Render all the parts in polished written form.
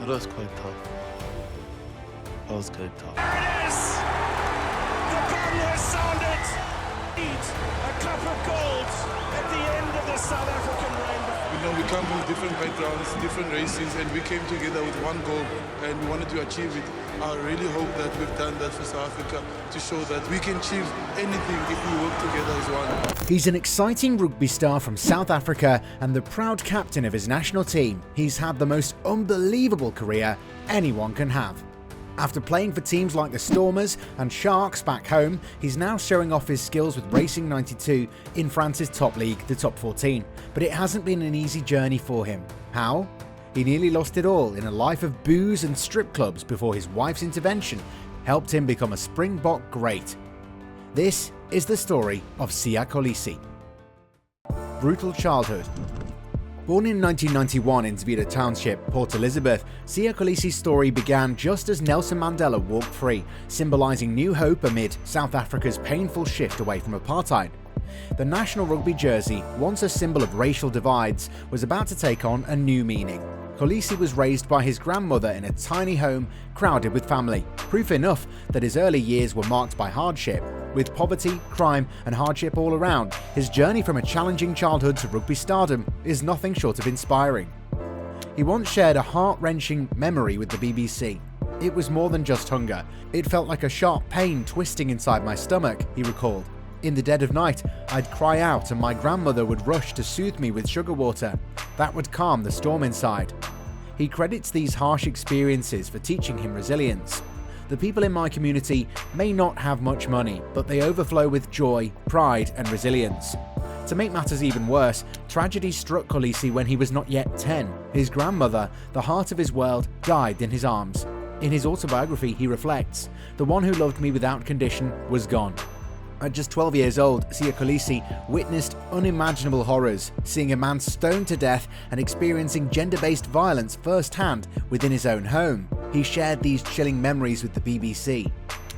That was quite tough. That was quite tough. Yes! The gun has sounded! A cup of gold at the end of the South African rainbow. You know, we come from different backgrounds, different races, and we came together with one goal, and we wanted to achieve it. I really hope that we've done that for South Africa to show that we can achieve anything if we work together as one. He's an exciting rugby star from South Africa and the proud captain of his national team. He's had the most unbelievable career anyone can have. After playing for teams like the Stormers and Sharks back home, he's now showing off his skills with Racing 92 in France's top league, the Top 14. But it hasn't been an easy journey for him. How? He nearly lost it all in a life of booze and strip clubs before his wife's intervention helped him become a Springbok great. This is the story of Siya Kolisi. Brutal childhood. Born in 1991 in Zweden Township, Port Elizabeth, Siya Kolisi's story began just as Nelson Mandela walked free, symbolising new hope amid South Africa's painful shift away from apartheid. The national rugby jersey, once a symbol of racial divides, was about to take on a new meaning. Kolisi was raised by his grandmother in a tiny home crowded with family, proof enough that his early years were marked by hardship. With poverty, crime and hardship all around, his journey from a challenging childhood to rugby stardom is nothing short of inspiring. He once shared a heart-wrenching memory with the BBC. It was more than just hunger. It felt like a sharp pain twisting inside my stomach, he recalled. In the dead of night, I'd cry out and my grandmother would rush to soothe me with sugar water. That would calm the storm inside. He credits these harsh experiences for teaching him resilience. The people in my community may not have much money, but they overflow with joy, pride and resilience. To make matters even worse, tragedy struck Kolisi when he was not yet 10. His grandmother, the heart of his world, died in his arms. In his autobiography, he reflects, "The one who loved me without condition was gone." At just 12 years old, Siya Kolisi witnessed unimaginable horrors, seeing a man stoned to death and experiencing gender-based violence firsthand within his own home. He shared these chilling memories with the BBC.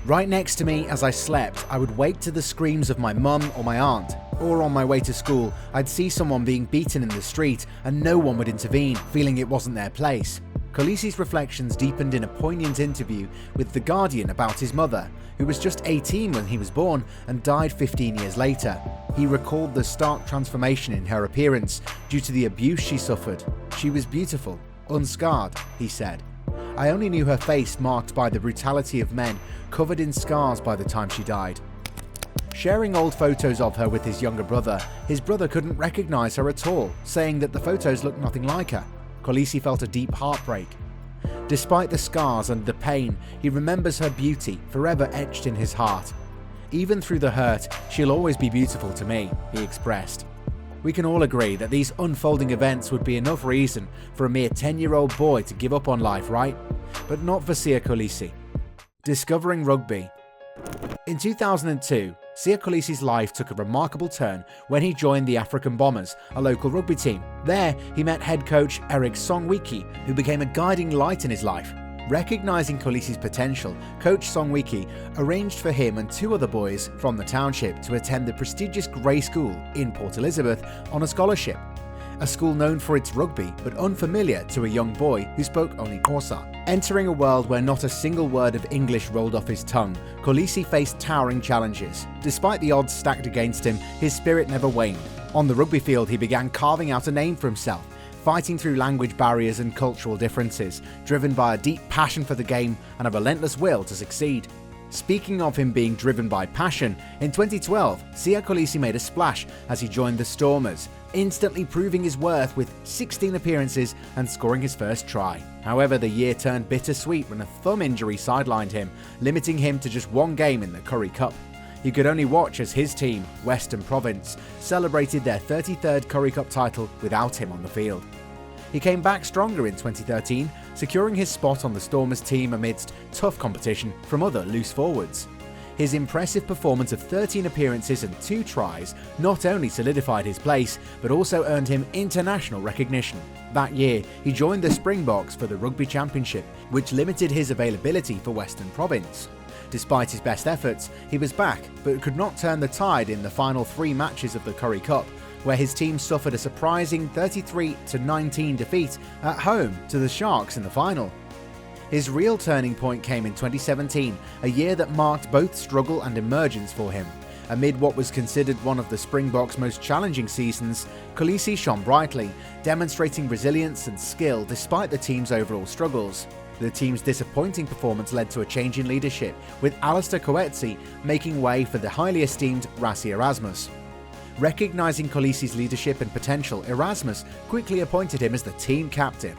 "Right next to me as I slept, I would wake to the screams of my mum or my aunt. Or on my way to school, I'd see someone being beaten in the street and no one would intervene, feeling it wasn't their place." Kolisi's reflections deepened in a poignant interview with The Guardian about his mother, who was just 18 when he was born and died 15 years later. He recalled the stark transformation in her appearance due to the abuse she suffered. "She was beautiful, unscarred," he said. "I only knew her face marked by the brutality of men, covered in scars by the time she died." Sharing old photos of her with his younger brother, his brother couldn't recognise her at all, saying that the photos looked nothing like her. Kolisi felt a deep heartbreak. Despite the scars and the pain, he remembers her beauty, forever etched in his heart. "Even through the hurt, she'll always be beautiful to me," he expressed. We can all agree that these unfolding events would be enough reason for a mere 10-year-old boy to give up on life, right? But not for Siya Kolisi. Discovering rugby. In 2002, Siya Kolisi's life took a remarkable turn when he joined the African Bombers, a local rugby team. There, he met head coach Eric Songwiki, who became a guiding light in his life. Recognising Kolisi's potential, Coach Songwiki arranged for him and 2 other boys from the township to attend the prestigious Grey School in Port Elizabeth on a scholarship. A school known for its rugby, but unfamiliar to a young boy who spoke only Xhosa. Entering a world where not a single word of English rolled off his tongue, Kolisi faced towering challenges. Despite the odds stacked against him, his spirit never waned. On the rugby field, he began carving out a name for himself, fighting through language barriers and cultural differences, driven by a deep passion for the game and a relentless will to succeed. Speaking of him being driven by passion, in 2012, Siya Kolisi made a splash as he joined the Stormers, instantly proving his worth with 16 appearances and scoring his first try. However, the year turned bittersweet when a thumb injury sidelined him, limiting him to just 1 game in the Currie Cup. He could only watch as his team, Western Province, celebrated their 33rd Currie Cup title without him on the field. He came back stronger in 2013, securing his spot on the Stormers team amidst tough competition from other loose forwards. His impressive performance of 13 appearances and 2 tries not only solidified his place, but also earned him international recognition. That year, he joined the Springboks for the Rugby Championship, which limited his availability for Western Province. Despite his best efforts, he was back, but could not turn the tide in the final 3 matches of the Currie Cup, where his team suffered a surprising 33-19 defeat at home to the Sharks in the final. His real turning point came in 2017, a year that marked both struggle and emergence for him. Amid what was considered one of the Springboks' most challenging seasons, Kolisi shone brightly, demonstrating resilience and skill despite the team's overall struggles. The team's disappointing performance led to a change in leadership, with Alistair Coetzee making way for the highly esteemed Rassie Erasmus. Recognising Kolisi's leadership and potential, Erasmus quickly appointed him as the team captain.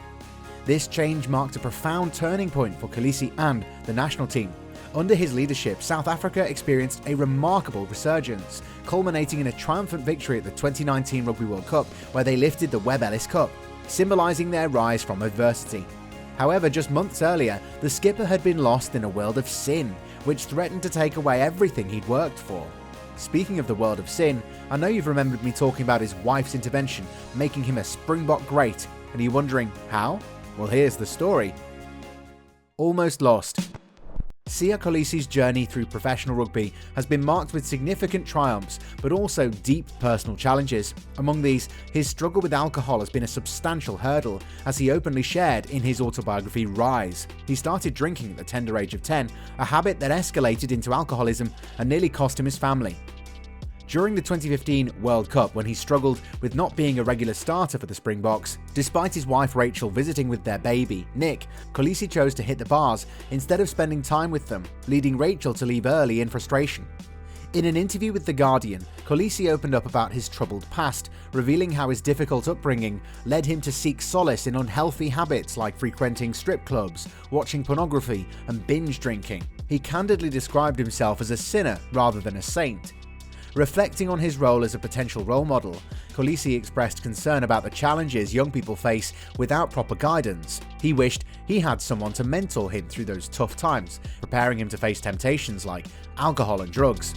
This change marked a profound turning point for Kolisi and the national team. Under his leadership, South Africa experienced a remarkable resurgence, culminating in a triumphant victory at the 2019 Rugby World Cup, where they lifted the Webb Ellis Cup, symbolising their rise from adversity. However, just months earlier, the skipper had been lost in a world of sin, which threatened to take away everything he'd worked for. Speaking of the world of sin, I know you've remembered me talking about his wife's intervention, making him a Springbok great, and you're wondering, how? Well, here's the story. Almost lost. Siya Kolisi's journey through professional rugby has been marked with significant triumphs, but also deep personal challenges. Among these, his struggle with alcohol has been a substantial hurdle, as he openly shared in his autobiography Rise. He started drinking at the tender age of 10, a habit that escalated into alcoholism and nearly cost him his family. During the 2015 World Cup, when he struggled with not being a regular starter for the Springboks, despite his wife Rachel visiting with their baby, Nick, Kolisi chose to hit the bars instead of spending time with them, leading Rachel to leave early in frustration. In an interview with The Guardian, Kolisi opened up about his troubled past, revealing how his difficult upbringing led him to seek solace in unhealthy habits like frequenting strip clubs, watching pornography, and binge drinking. He candidly described himself as a sinner rather than a saint. Reflecting on his role as a potential role model, Kolisi expressed concern about the challenges young people face without proper guidance. He wished he had someone to mentor him through those tough times, preparing him to face temptations like alcohol and drugs.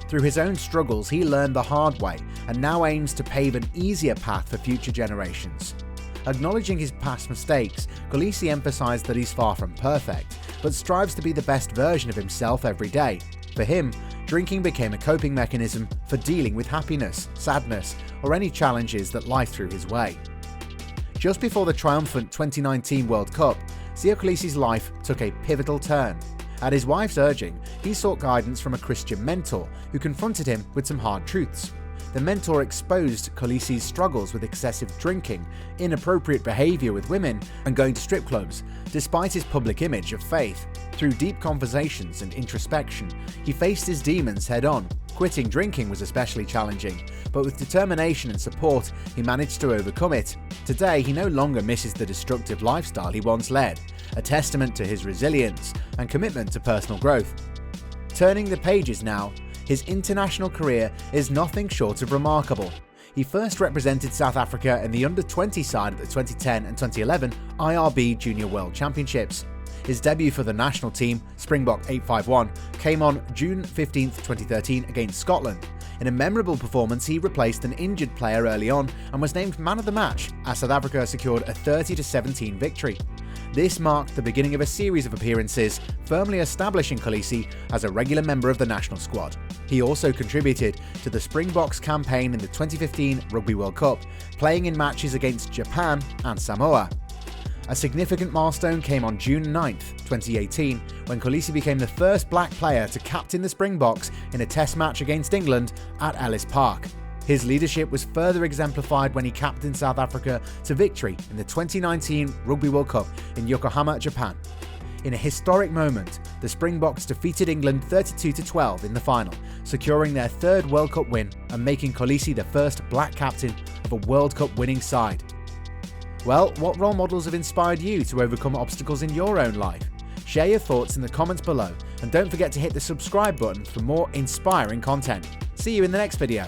Through his own struggles, he learned the hard way and now aims to pave an easier path for future generations. Acknowledging his past mistakes, Kolisi emphasized that he's far from perfect, but strives to be the best version of himself every day. For him, drinking became a coping mechanism for dealing with happiness, sadness, or any challenges that life threw his way. Just before the triumphant 2019 World Cup, Siya Kolisi's life took a pivotal turn. At his wife's urging, he sought guidance from a Christian mentor who confronted him with some hard truths. The mentor exposed Kolisi's struggles with excessive drinking, inappropriate behaviour with women, and going to strip clubs, despite his public image of faith. Through deep conversations and introspection, he faced his demons head-on. Quitting drinking was especially challenging, but with determination and support, he managed to overcome it. Today, he no longer misses the destructive lifestyle he once led, a testament to his resilience and commitment to personal growth. Turning the pages now, his international career is nothing short of remarkable. He first represented South Africa in the under-20 side at the 2010 and 2011 IRB Junior World Championships. His debut for the national team, Springbok 851, came on June 15, 2013 against Scotland. In a memorable performance, he replaced an injured player early on and was named man of the match as South Africa secured a 30-17 victory. This marked the beginning of a series of appearances, firmly establishing Kolisi as a regular member of the national squad. He also contributed to the Springboks campaign in the 2015 Rugby World Cup, playing in matches against Japan and Samoa. A significant milestone came on June 9, 2018, when Kolisi became the first black player to captain the Springboks in a test match against England at Ellis Park. His leadership was further exemplified when he captained South Africa to victory in the 2019 Rugby World Cup in Yokohama, Japan. In a historic moment, the Springboks defeated England 32-12 in the final, securing their third World Cup win and making Kolisi the first black captain of a World Cup winning side. Well, what role models have inspired you to overcome obstacles in your own life? Share your thoughts in the comments below, and don't forget to hit the subscribe button for more inspiring content. See you in the next video.